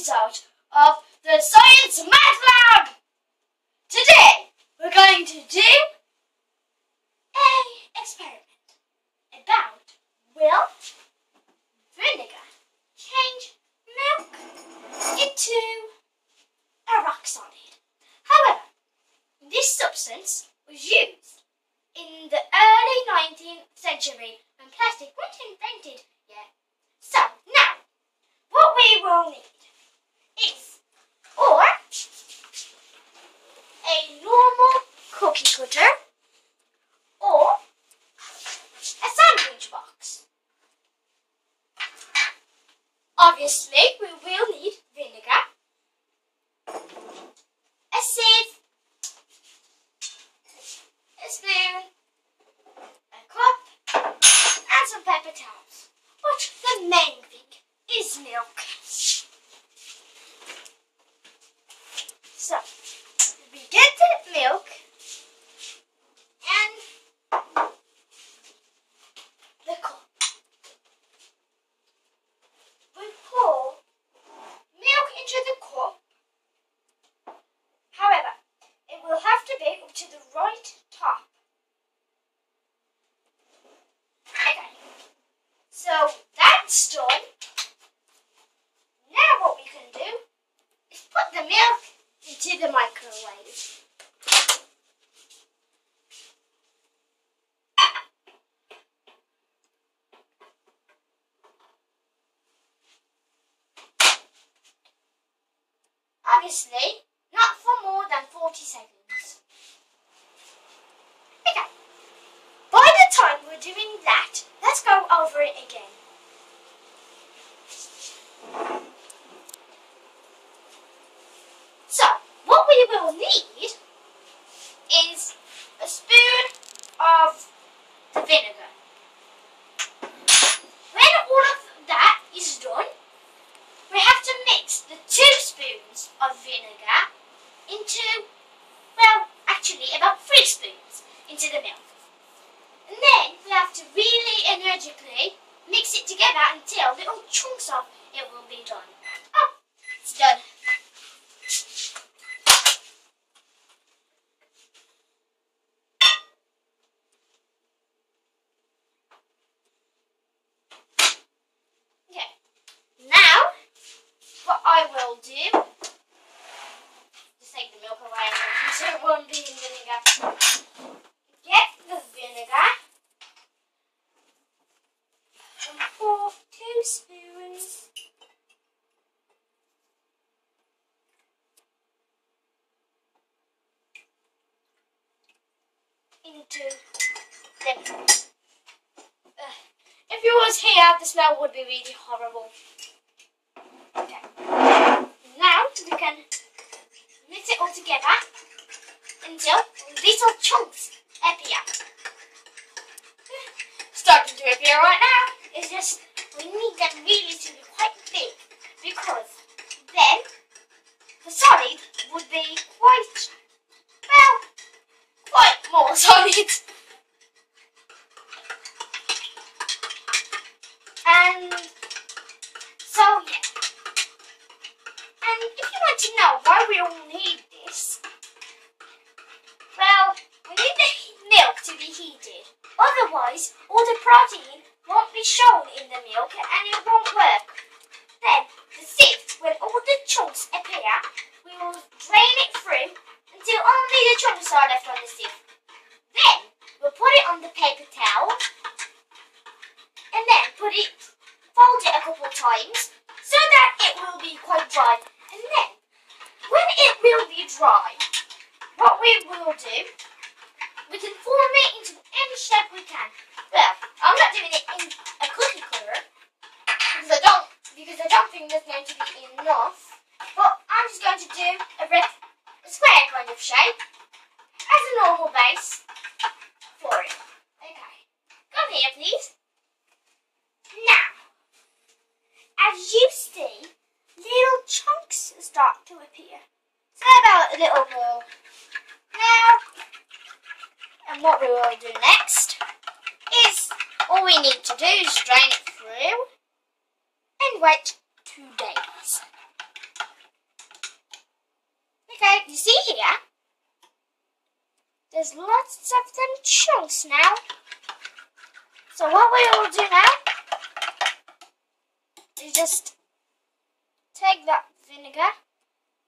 episode of the Science Math Lab. Today we're going to do an experiment about will vinegar change milk into a rock solid. However, this substance was used in the early 19th century when plastic wasn't invented yet. So now, what we will need is a normal cookie cutter or a sandwich box. Obviously, we will need vinegar, a sieve, a spoon, a cup, and some paper towels. But the main thing is milk. So, we get the milk and the cup. We pour milk into the cup. However, it will have to be up to the right top. Okay, so that's done. Now what we can do is put the milk into the microwave. Obviously, not for more than 40 seconds. Okay, by the time we're doing that, let's go over it again. So, what we will need is a spoon of the vinegar. When all of that is done, we have to mix the 2 spoons of vinegar into, well, actually about 3 spoons into the milk. And then we have to really energetically mix it together until little chunks of it will be done. Oh, it's done. Okay, now what I will do, just take the milk away so it won't be in vinegar. Get the vinegar and pour 2 spoons into the milk. If you was here, the smell would be really horrible. Okay. Now we can mix it all together until little chunks appear. Starting to appear right now. It's just we need them really to be quite big because then the solid would be quite more solid. And so yeah. And if you want to know why we all need this, well, we need the milk to be heated. Otherwise, all the protein won't be shown in the milk and it won't work. Then, the sieve, when all the chunks appear, we will drain it through until only the chunks are left on the sieve. Then, we'll put it on the paper towel and then fold it a couple times so that it will be quite dry. And then, when it will be dry, what we will do, we can form it into any shape we can. Well, I'm not doing it in a cookie cutter because I don't think there's going to be enough. But I'm just going to do a square kind of shape as a normal base for it. Okay, come here please. Now, as you see, little chunks start to appear. So about a little more. Now, and what we will do next is all we need to do is drain it through and wait 2 days. Okay, you see here, there's lots of them chunks now. So what we will do now is just take that vinegar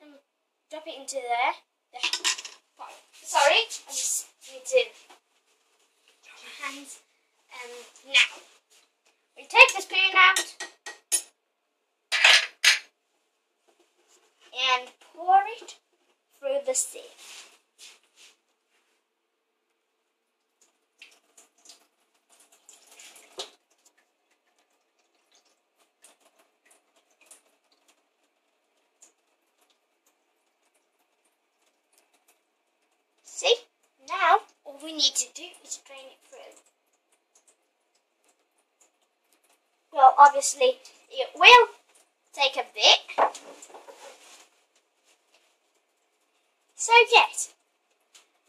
and drop it into there. Sorry, I just need to drop my hands. Now, we take the spoon out and pour it through the sieve. See? Now, all we need to do is drain it through. Well, obviously, it will take a bit. So, yes.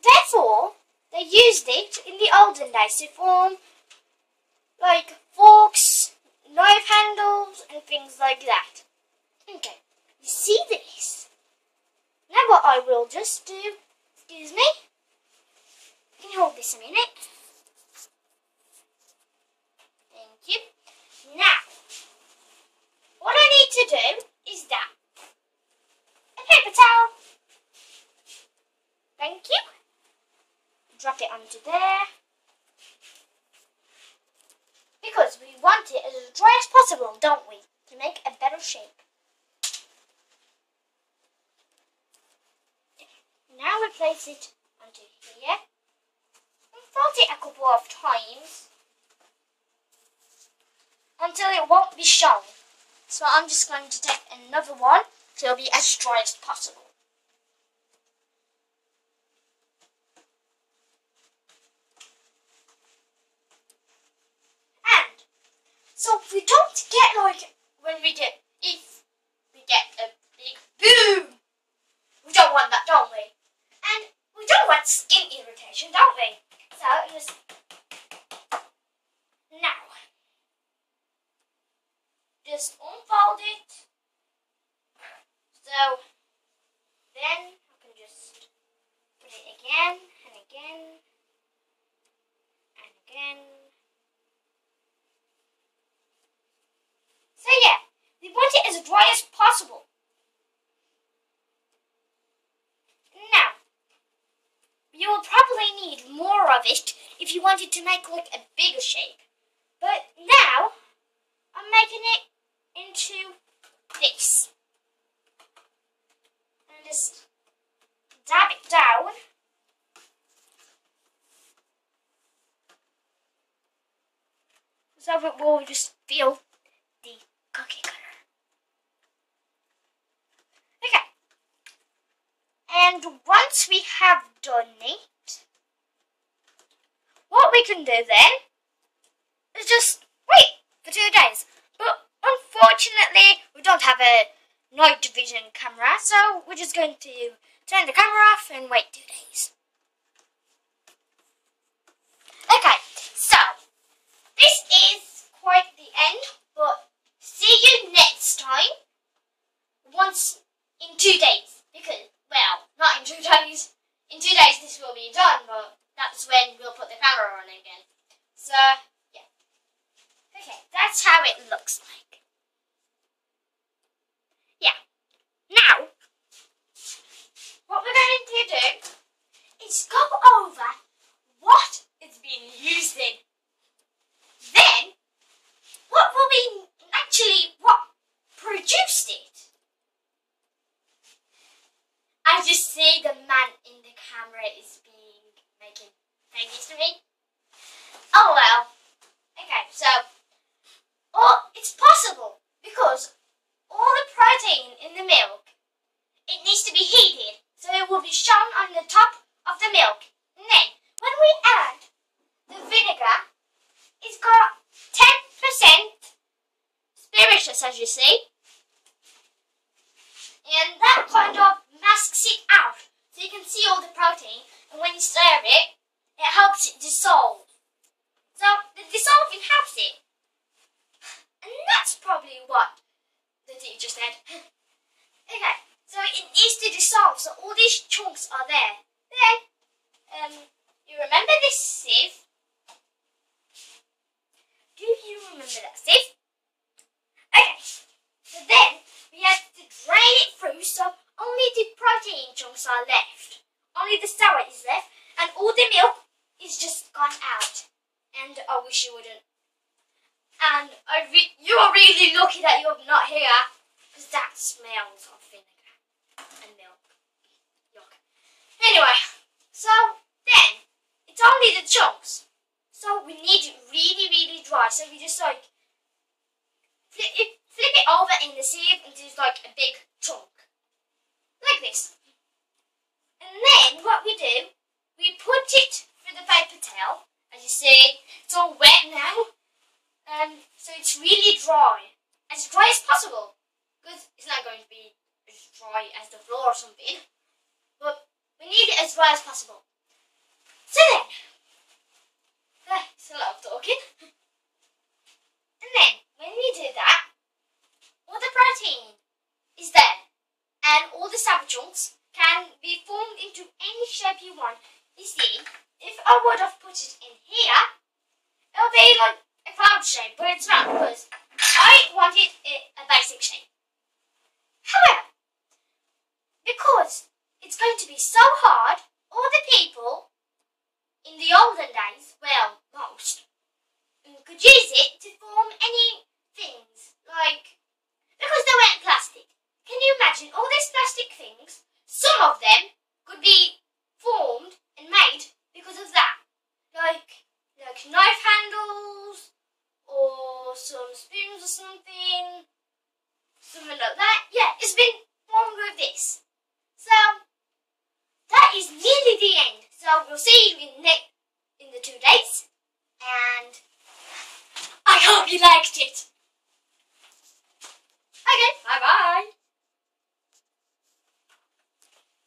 Therefore, they used it in the olden days to form, like, forks, knife handles, and things like that. Okay, you see this? Now what I will just do, excuse me, can you hold this a minute? Thank you. Now, what I need to do is that. A paper towel. Thank you. Drop it onto there. Because we want it as dry as possible, don't we? To make a better shape. Now we place it onto here. And fold it a couple of times. Until it won't be shown. So I'm just going to take another one so it'll be as dry as possible. And so we don't get like if we get a big boom. We don't want that, don't we? And we don't want skin irritation, don't we? So just now. Just unfold it. So then I can just put it again and again and again. So yeah, we want it as dry as possible. Now, you will probably need more of it if you wanted to make like a bigger shape. But now, I'm making it into this. And just dab it down. So it will just feel the cookie cutter. Okay. And once we have done it, what we can do then is just wait for 2 days. But unfortunately, we don't have a night vision camera, so we're just going to turn the camera off and wait 2 days. Okay, so this is quite the end, but see you next time. Once in 2 days, because, well, not in 2 days. In 2 days this will be done, but that's when we'll put the camera on again. So, yeah. Okay, that's how it looks like. Yeah. Now, what we're going to do is go over what it's been used in. Then, what produced it? As you see, the man in the camera is making faces to me. Oh well. Okay, so it's possible because all the protein in the milk, it needs to be heated, so it will be shown on the top of the milk. And then when we add the vinegar, it's got 10% spirituous, as you see, and that kind of masks it out, so you can see all the protein, and when you stir it, it helps it dissolve. So the dissolving helps it, and that's probably what the teacher said. Okay, So it needs to dissolve, so all these chunks are there. Then, you remember this sieve? Do you remember that sieve? Okay, so then we have to drain it through so only the protein chunks are left. Only the sour is left, and all the milk is just gone out. And I wish you wouldn't. And you are really lucky that you're not here, because that smells of vinegar and milk. Yuck. Anyway, so then it's only the chunks. So we need it really, really dry. So we just like flip it over in the sieve into like a big chunk, like this. And then what we do, we put it through the paper towel. As you see, it's all wet now. So it's really dry, as dry as possible, because it's not going to be as dry as the floor or something, but we need it as dry as possible. So then, it's a lot of talking, and then when we do that, all the protein is there, and all the sour chunks can be formed into any shape you want. You see, if I would have put it in here, it'll be like a cloud shape, but it's not, because I wanted it a basic shape. However, because it's going to be so hard, all the people in the olden days, well, most, could use it to form any things, like, because they weren't plastic. Can you imagine all these plastic things? Some of them could be formed and made because of that, like knife handles, or some spoons or something like that. Yeah, it's been formed with this. So that is nearly the end. So we'll see you in next